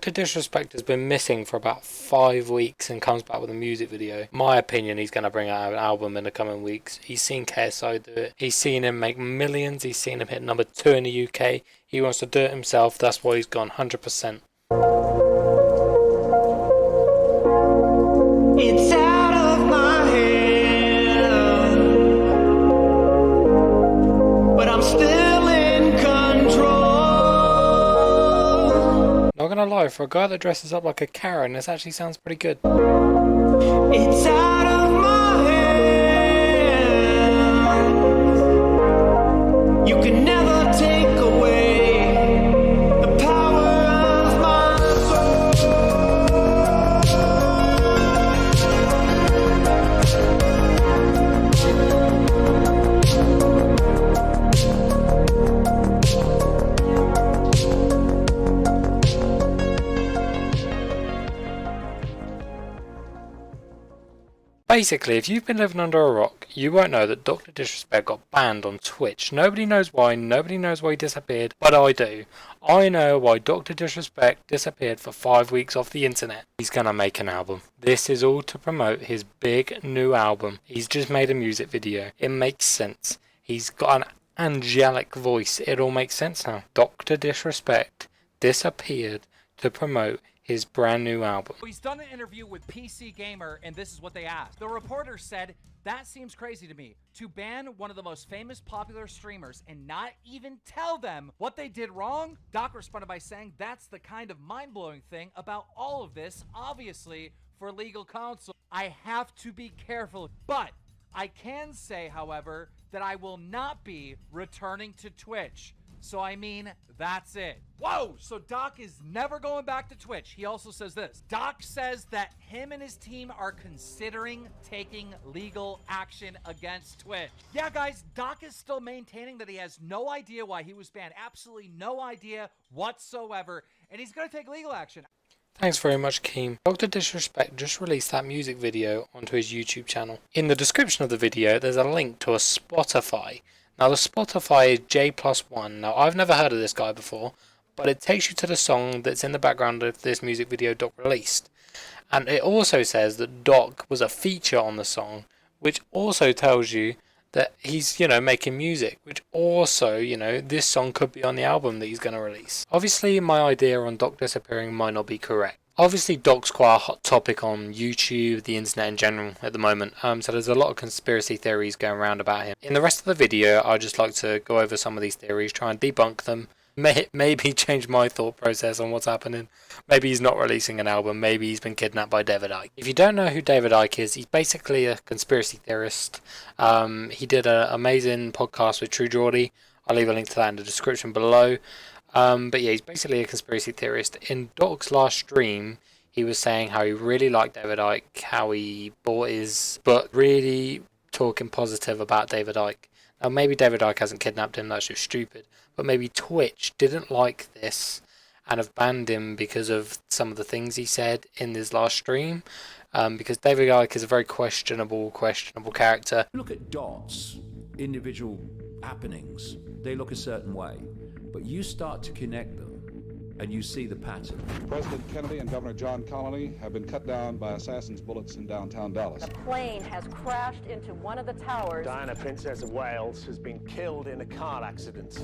Dr. Disrespect has been missing for about 5 weeks and comes back with a music video. My opinion, he's going to bring out an album in the coming weeks. He's seen KSI do it. He's seen him make millions. He's seen him hit number 2 in the UK. He wants to do it himself. That's why he's gone 100%. It's out of my head, but I'm still in control. Not gonna lie, for a guy that dresses up like a Karen, this actually sounds pretty good. It's out of my head. You can never take away the power of my soul. Basically, if you've been living under a rock, you won't know that Dr. Disrespect got banned on Twitch. Nobody knows why, nobody knows why he disappeared, but I do. I know why Dr. Disrespect disappeared for 5 weeks off the internet. He's gonna make an album. This is all to promote his big new album. He's just made a music video. It makes sense. He's got an angelic voice. It all makes sense now. Dr. Disrespect disappeared to promote his brand new album. He's done an interview with PC Gamer, and this is what they asked. The reporter said, "That seems crazy to me, to ban one of the most famous popular streamers and not even tell them what they did wrong." Doc responded by saying, "That's the kind of mind-blowing thing about all of this, obviously, for legal counsel. I have to be careful, but I can say, however, that I will not be returning to Twitch. So I mean, that's it." Whoa! So Doc is never going back to Twitch. He also says this. Doc says that him and his team are considering taking legal action against Twitch. Yeah, guys, Doc is still maintaining that he has no idea why he was banned. Absolutely no idea whatsoever. And he's going to take legal action. Thanks very much, Keem. Dr. Disrespect just released that music video onto his YouTube channel. In the description of the video, there's a link to a Spotify. Now, the Spotify is J+1. Now, I've never heard of this guy before, but it takes you to the song that's in the background of this music video Doc released. And it also says that Doc was a feature on the song, which also tells you that he's, making music, which also, this song could be on the album that he's going to release. Obviously, my idea on Doc disappearing might not be correct. Obviously, Doc's quite a hot topic on YouTube, the internet in general at the moment, so there's a lot of conspiracy theories going around about him. In the rest of the video, I'd just like to go over some of these theories, try and debunk them, maybe change my thought process on what's happening. Maybe he's not releasing an album, maybe he's been kidnapped by David Icke. If you don't know who David Icke is, he's basically a conspiracy theorist. He did an amazing podcast with True Geordie. I'll leave a link to that in the description below. But yeah, he's basically a conspiracy theorist. In Doc's last stream, he was saying how he really liked David Icke, how he bought his book, really talking positive about David Icke. Now, maybe David Icke hasn't kidnapped him, that's just stupid. But maybe Twitch didn't like this and have banned him because of some of the things he said in his last stream. Because David Icke is a very questionable character. Look at dots, individual happenings, they look a certain way. But you start to connect them, and you see the pattern. President Kennedy and Governor John Connally have been cut down by assassins' bullets in downtown Dallas. A plane has crashed into one of the towers. Diana, Princess of Wales, has been killed in a car accident.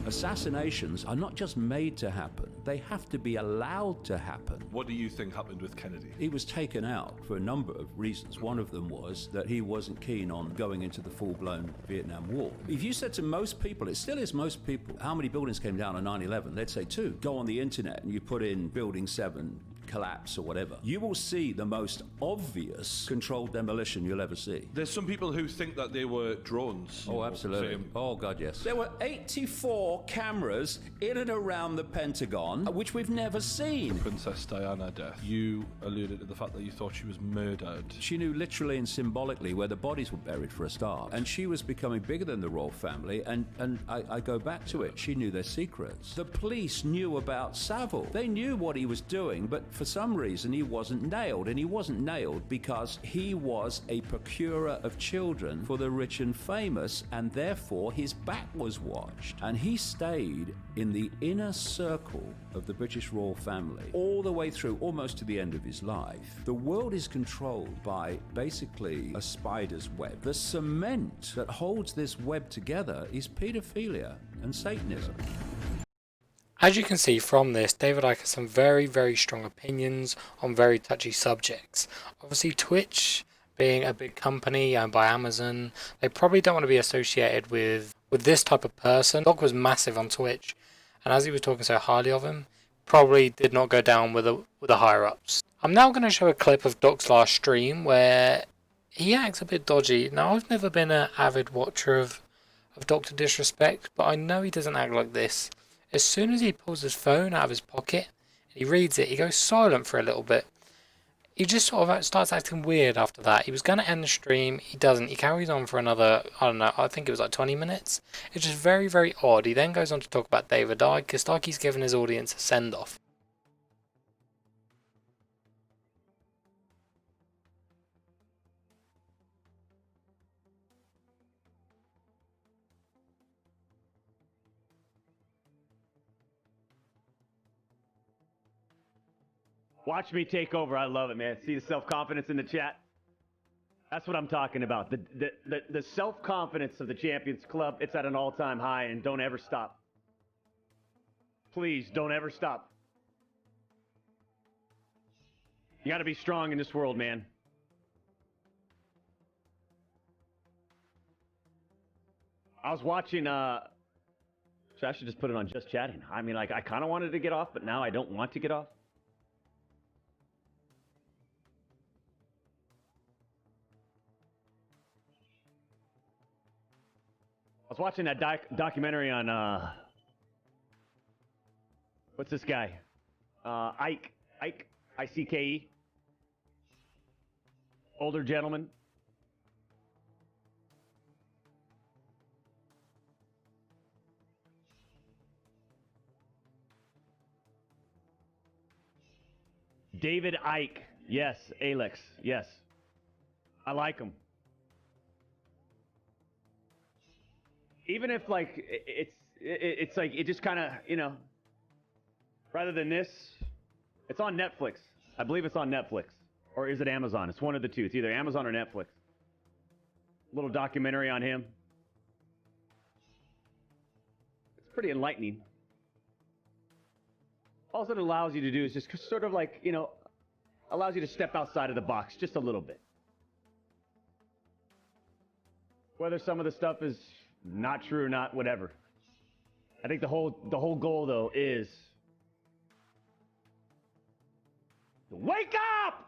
Assassinations are not just made to happen, they have to be allowed to happen. What do you think happened with Kennedy? He was taken out for a number of reasons. One of them was that he wasn't keen on going into the full-blown Vietnam War. If you said to most people, it still is most people, how many buildings came down on 9/11? They'd say 2. Go on the internet and you put in Building 7 collapse or whatever, you will see the most obvious controlled demolition you'll ever see. There's some people who think that they were drones. Oh, absolutely. Oh, God, yes. There were 84 cameras in and around the Pentagon, which we've never seen. Princess Diana death. You alluded to the fact that you thought she was murdered. She knew literally and symbolically where the bodies were buried for a start. And she was becoming bigger than the royal family. And I go back to it. She knew their secrets. The police knew about Savile. They knew what he was doing, but for some reason he wasn't nailed, and he wasn't nailed because he was a procurer of children for the rich and famous, and therefore his back was watched, and he stayed in the inner circle of the British royal family all the way through, almost to the end of his life. The world is controlled by basically a spider's web. The cement that holds this web together is pedophilia and Satanism. As you can see from this, David Icke has some very, very strong opinions on very touchy subjects. Obviously, Twitch, being a big company owned by Amazon, they probably don't want to be associated with this type of person. Doc was massive on Twitch, and as he was talking so highly of him, probably did not go down with the higher-ups. I'm now going to show a clip of Doc's last stream where he acts a bit dodgy. Now, I've never been an avid watcher of Dr. Disrespect, but I know he doesn't act like this. As soon as he pulls his phone out of his pocket, he reads it, he goes silent for a little bit. He just sort of starts acting weird after that. He was going to end the stream, he doesn't. He carries on for another, I don't know, I think it was like 20 minutes. It's just very, very odd. He then goes on to talk about David Icke, because Icke's given his audience a send-off. Watch me take over. I love it, man. See the self-confidence in the chat? That's what I'm talking about. The self-confidence of the Champions Club, it's at an all-time high, and don't ever stop. Please, don't ever stop. You got to be strong in this world, man. I was watching, so I should just put it on just chatting. I mean, like, I kind of wanted to get off, but now I don't want to get off. I was watching that documentary on, what's this guy? Icke, I-C-K-E. Older gentleman. David Icke. Yes, Alex. Yes. I like him. Even if, like, it's like, it just kind of, you know, rather than this, it's on Netflix. I believe it's on Netflix. Or is it Amazon? It's one of the two. It's either Amazon or Netflix. Little documentary on him. It's pretty enlightening. All it allows you to do is just sort of like, you know, allows you to step outside of the box just a little bit. Whether some of the stuff is not true or not, whatever. I think the whole goal, though, is to wake up!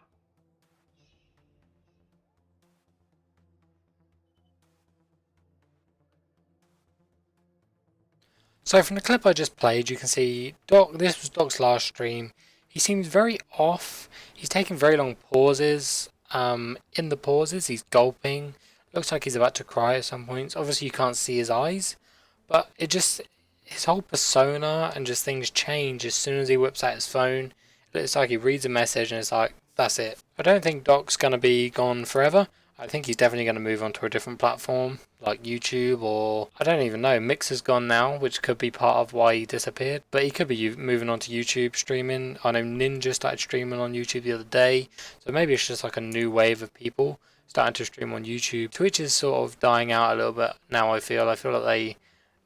So from the clip I just played, you can see Doc. This was Doc's last stream. He seems very off. He's taking very long pauses. In the pauses, he's gulping. Looks like he's about to cry at some points. Obviously, you can't see his eyes, but it just, his whole persona and just things change as soon as he whips out his phone. It looks like he reads a message and it's like, that's it. I don't think Doc's going to be gone forever. I think he's definitely going to move on to a different platform like YouTube, or I don't even know. Mixer's gone now, which could be part of why he disappeared. But he could be moving on to YouTube streaming. I know Ninja started streaming on YouTube the other day, so maybe it's just like a new wave of people starting to stream on YouTube. Twitch is sort of dying out a little bit now. I feel like they,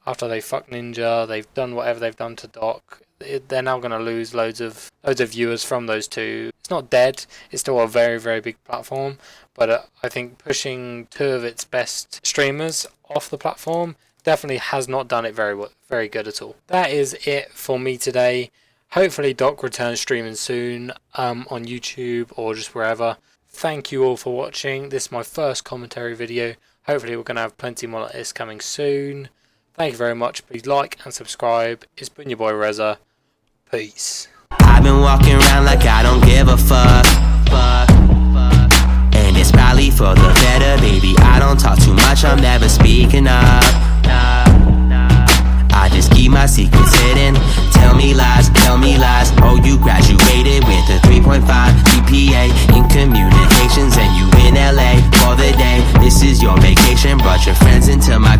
after they fucked Ninja, they've done whatever they've done to Doc. They're now going to lose loads of viewers from those two. It's not dead. It's still a very, very big platform. But I think pushing two of its best streamers off the platform definitely has not done it very good at all. That is it for me today. Hopefully Doc returns streaming soon on YouTube or just wherever. Thank you all for watching. This is my first commentary video. Hopefully we're going to have plenty more like this coming soon. Thank you very much. Please like and subscribe. It's been your boy Reza. Peace. I've been walking around like I don't give a fuck. And it's probably for the better, baby. I don't talk too much, I'm never speaking up. I just keep my secrets hidden. Tell me lies, oh you graduated with a 3.0. 3.5 GPA in communications, and you in LA for the day. This is your vacation, brought your friends into my